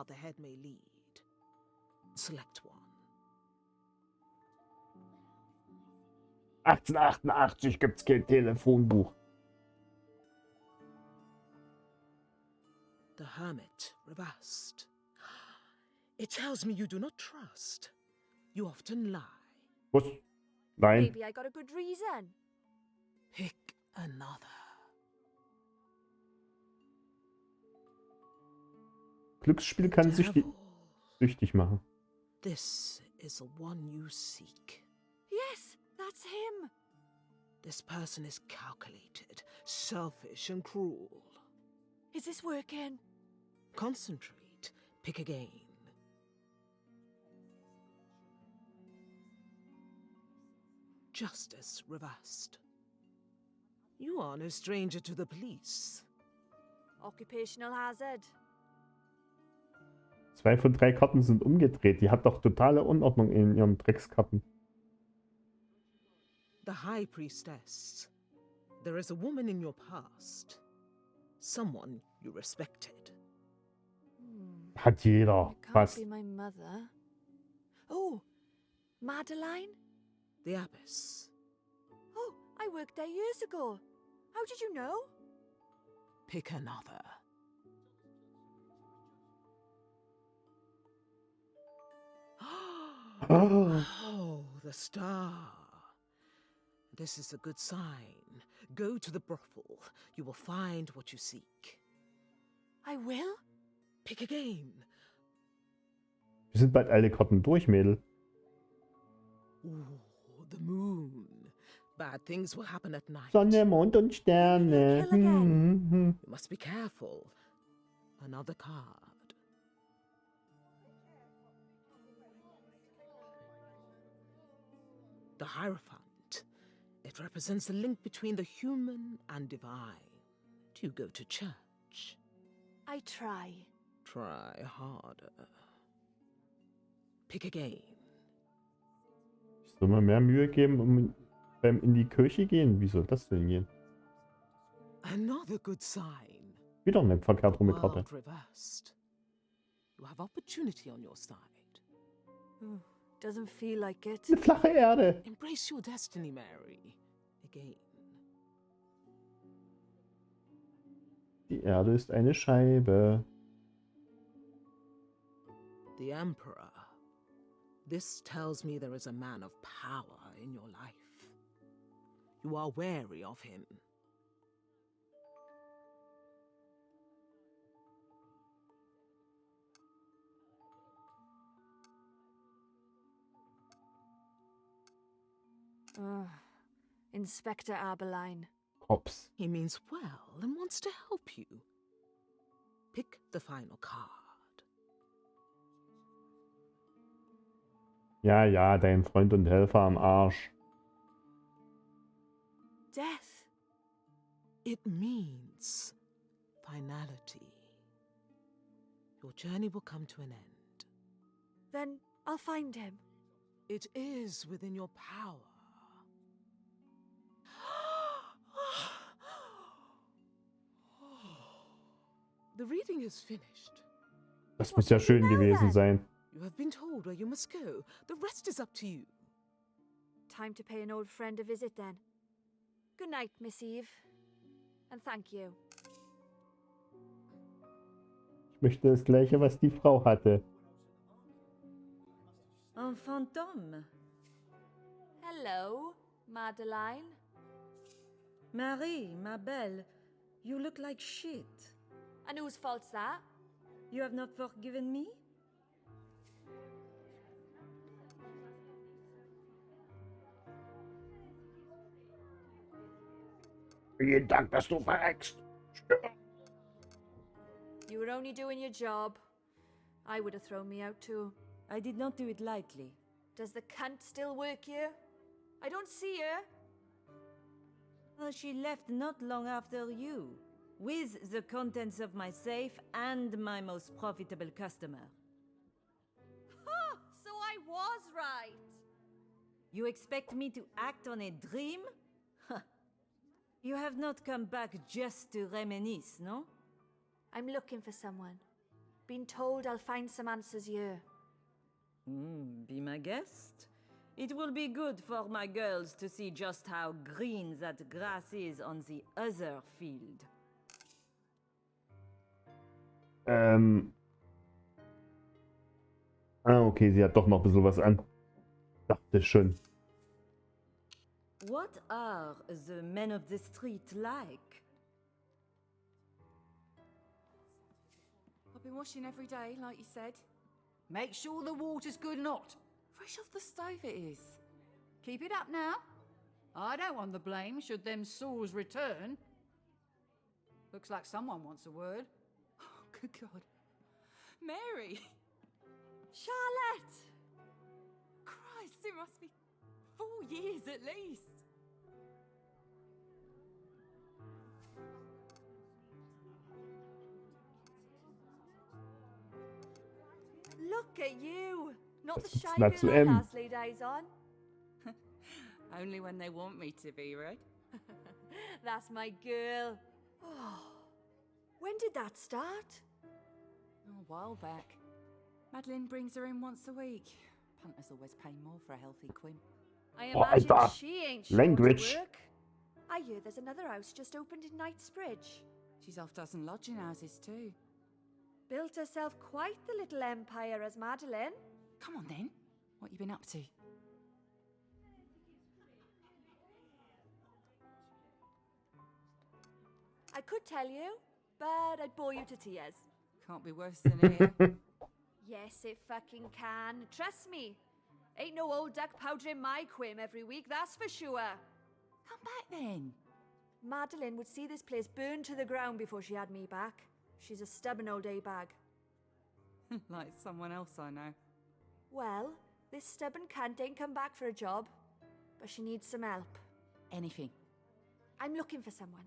the head may lead. Select one. 1888 gibt's kein Telefonbuch. The Hermit, reversed. It tells me you do not trust. You often lie. Was? Nein. Maybe I got a good reason. Pick another. Glücksspiel kann Devil. süchtig machen. This is the one you seek. Yes, that's him. This person is calculated, selfish, and cruel. Is this working? Concentrate. Pick again. Justice reversed. You are no stranger to the police. Occupational hazard. 2 von 3 Karten sind umgedreht. Die hat doch totale Unordnung in ihren Dreckskarten. The High Priestess. There is a woman in your past. Someone you respected. Hat jeder. It can't Fast. be my mother. Oh, Madeline? The Abbess. Oh, I worked there years ago. How did you know? Pick another. Oh, the star. This is a good sign. Go to the brothel. You will find what you seek. I will? Pick again. Wir sind bald alle Karten durch, Mädel. Ooh, the moon. Bad things will happen at night. Sonne, Mond und Sterne. Kill again. You must be careful. Another card. The Hierophant. It represents the link between the human and divine. Do you go to church? I try. Try harder. Pick again. Ich soll mir mehr Mühe geben und beim in die Kirche gehen. Wie soll das denn gehen? Another good sign. Wieder eine verkehrt rum Karte. World reversed. You have opportunity on your side. Doesn't feel like it. Eine flache Erde. Embrace your destiny, Mary. Again. Die Erde ist eine Scheibe. The Emperor. This tells me there is a man of power in your life. You are wary of him. Inspector Aberline. Hops. He means well and wants to help you. Pick the final card. Ja, ja, dein Freund und Helfer am Arsch. Death. It means finality. Your journey will come to an end. Then I'll find him. It is within your power. The reading is finished. Das muss ja schön gewesen sein. You have been told where you must go. The rest is up to you. Time to pay an old friend a visit then. Good night, Miss Eve. And thank you. Ich möchte das Gleiche, was die Frau hatte. Un fantôme. Hello, Madeline. Marie, ma belle, you look like shit. And whose fault's that? You have not forgiven me? Jeden Tag, dass du verreckst. You were only doing your job. I would have thrown me out too. I did not do it lightly. Does the cunt still work here? I don't see her. Well, she left not long after you, with the contents of my safe and my most profitable customer. Ha! So I was right. You expect me to act on a dream? Huh. You have not come back just to reminisce, no? I'm looking for someone. Been told I'll find some answers here. Be my guest. It will be good for my girls to see just how green that grass is on the other field. Okay, sie hat doch noch ein bisschen was an. Dachte schon. What are the men of the street like? I've been washing every day, like you said. Make sure the water's good and hot. Fresh off the stove it is. Keep it up now. I don't want the blame should them sores return. Looks like someone wants a word. Oh, good God. Mary! Charlotte! Christ, it must be 4 years at least. Look at you! Not the shy That's girl M. last laid eyes on. Only when they want me to be, Red. That's my girl. Oh, when did that start? A while back. Madeline brings her in once a week. Punters always pay more for a healthy quim. I Oh, imagine Alter. she ain't short Language. of work. I hear there's another house just opened in Knightsbridge. She's half dozen lodging houses too. Built herself quite the little empire as Madeline. Come on then. What you been up to? I could tell you, but I'd bore you to tears. Can't be worse than here. Yes, it fucking can. Trust me. Ain't no old duck powdering my quim every week, that's for sure. Come back then. Madeline would see this place burn to the ground before she had me back. She's a stubborn old A-bag. Like someone else I know. Well, this stubborn cunt ain't come back for a job, but she needs some help. Anything. I'm looking for someone.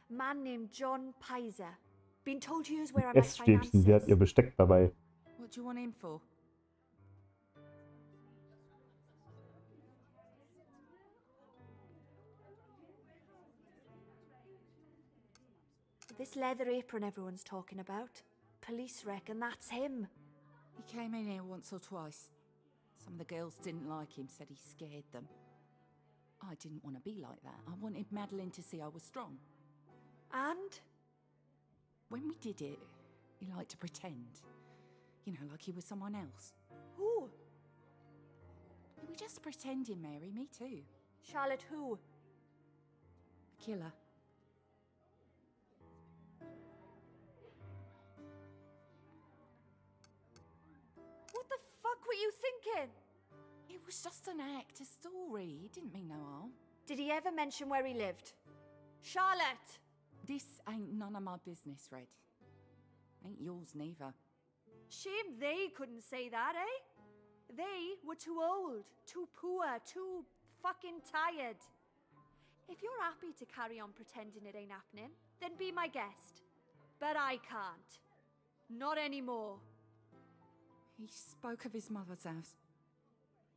Man named John Pizer. Been told here's where I might find Essstäbchen, sie hat ihr answers. Besteck dabei. What do you want him for? This leather apron everyone's talking about. Police reckon that's him. He came in here once or twice. Some of the girls didn't like him, said he scared them. I didn't want to be like that. I wanted Madeline to see I was strong. And? When we did it, he liked to pretend. You know, like he was someone else. Who? We were just pretending, Mary, me too. Charlotte who? A killer. What the fuck were you thinking? It was just an act, a story. He didn't mean no harm. Did he ever mention where he lived? Charlotte! This ain't none of my business, Red. Ain't yours neither. Shame they couldn't say that, eh? They were too old, too poor, too fucking tired. If you're happy to carry on pretending it ain't happening, then be my guest. But I can't. Not anymore. He spoke of his mother's house.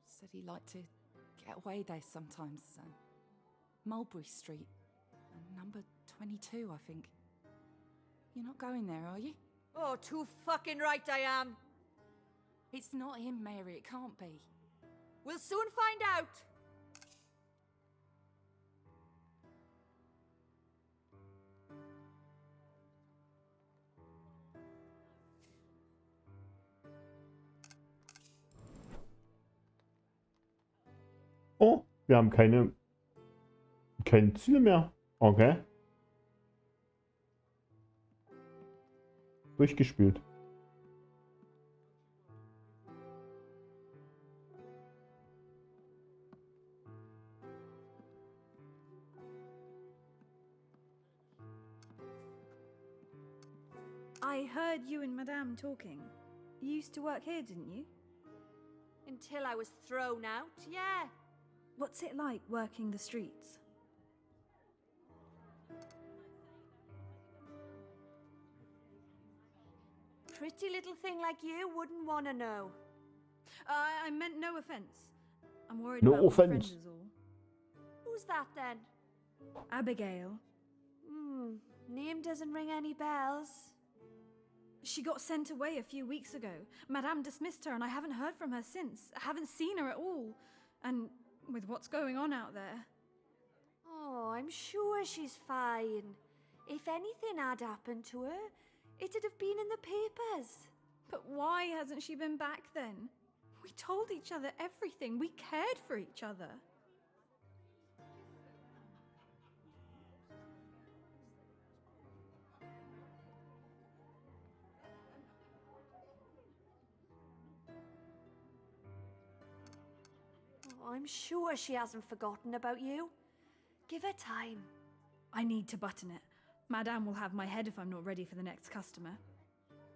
Said he liked to get away there sometimes. Mulberry Street. Number 22, I think. You're not going there, are you? Oh, too fucking right I am. It's not him, Mary. It can't be. We'll soon find out. Oh, wir haben keine Ziele mehr. Okay. Durchgespielt. I heard you and Madame talking. You used to work here, didn't you? Until I was thrown out, yeah. What's it like working the streets? Pretty little thing like you wouldn't want to know. I meant no offense. I'm worried No about my friend offense. is all. Who's that then? Abigail. Name doesn't ring any bells. She got sent away a few weeks ago. Madame dismissed her and I haven't heard from her since. I haven't seen her at all. And with what's going on out there... Oh, I'm sure she's fine. If anything had happened to her, it'd have been in the papers. But why hasn't she been back then? We told each other everything. We cared for each other. Oh, I'm sure she hasn't forgotten about you. Give her time. I need to button it. Madame will have my head if I'm not ready for the next customer.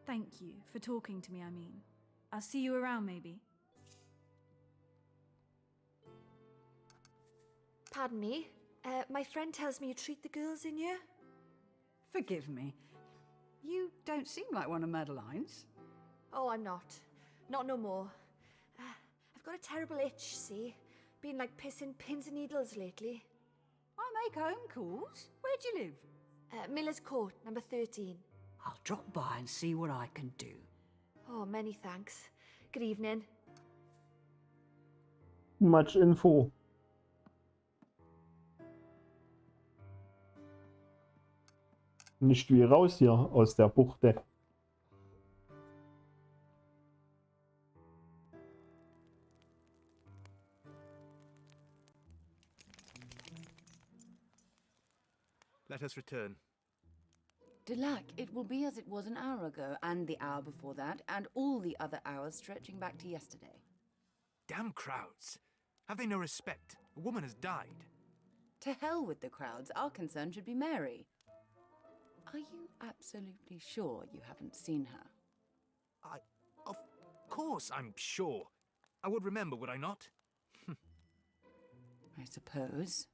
Thank you for talking to me, I mean. I'll see you around, maybe. Pardon me. My friend tells me you treat the girls in here. Forgive me. You don't seem like one of Madeline's. Oh, I'm not. Not no more. I've got a terrible itch, see? Been like pissing pins and needles lately. I make home calls. Where do you live? Miller's Court, number 13. I'll drop by and see what I can do. Oh, many thanks. Good evening. Much Info. Nicht wie raus hier aus der Buchte. Let us return. Delac, it will be as it was an hour ago, and the hour before that, and all the other hours stretching back to yesterday. Damn crowds. Have they no respect? A woman has died. To hell with the crowds. Our concern should be Mary. Are you absolutely sure you haven't seen her? Of course I'm sure. I would remember, would I not? I suppose.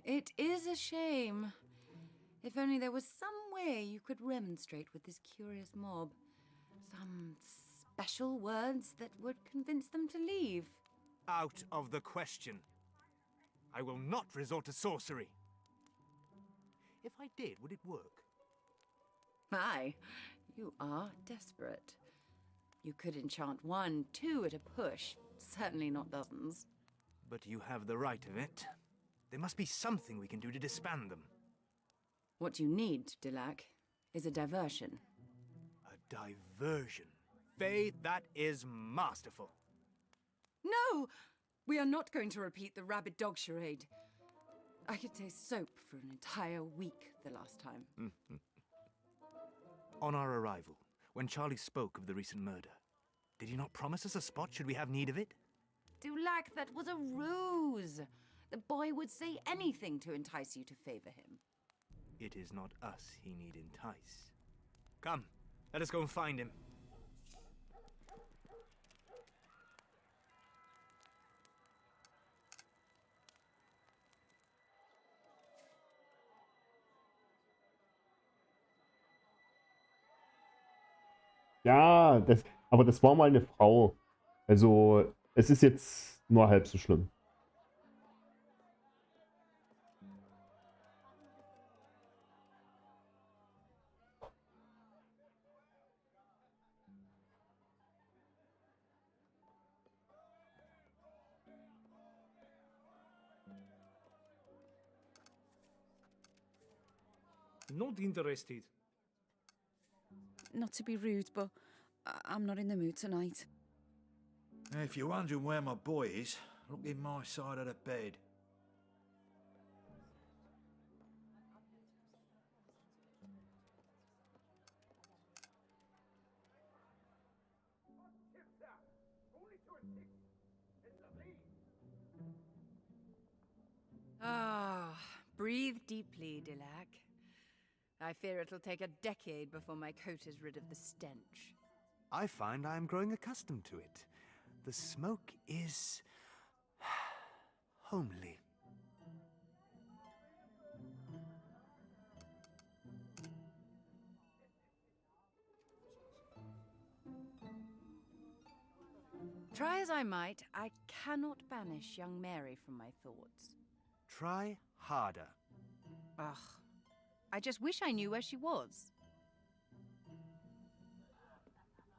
It is a shame. If only there was some way you could remonstrate with this curious mob. Some special words that would convince them to leave. Out of the question. I will not resort to sorcery. If I did, would it work? Aye, you are desperate. You could enchant 1, 2 at a push, certainly not dozens. But you have the right of it. There must be something we can do to disband them. What you need, Delac, is a diversion. A diversion? Faye, that is masterful. No! We are not going to repeat the rabid dog charade. I could taste soap for an entire week the last time. On our arrival, when Charlie spoke of the recent murder, did he not promise us a spot should we have need of it? Dulac, that was a ruse. The boy would say anything to entice you to favor him. It is not us he need entice. Come, let us go and find him. Ja, aber das war mal eine Frau. Also, es ist jetzt nur halb so schlimm. Not interested. Not to be rude, but I'm not in the mood tonight. If you're wondering where my boy is, look in my side of the bed. Ah, breathe deeply, Delac. I fear it'll take a decade before my coat is rid of the stench. I find I am growing accustomed to it. The smoke is homely. Try as I might, I cannot banish young Mary from my thoughts. Try harder. Ugh. I just wish I knew where she was.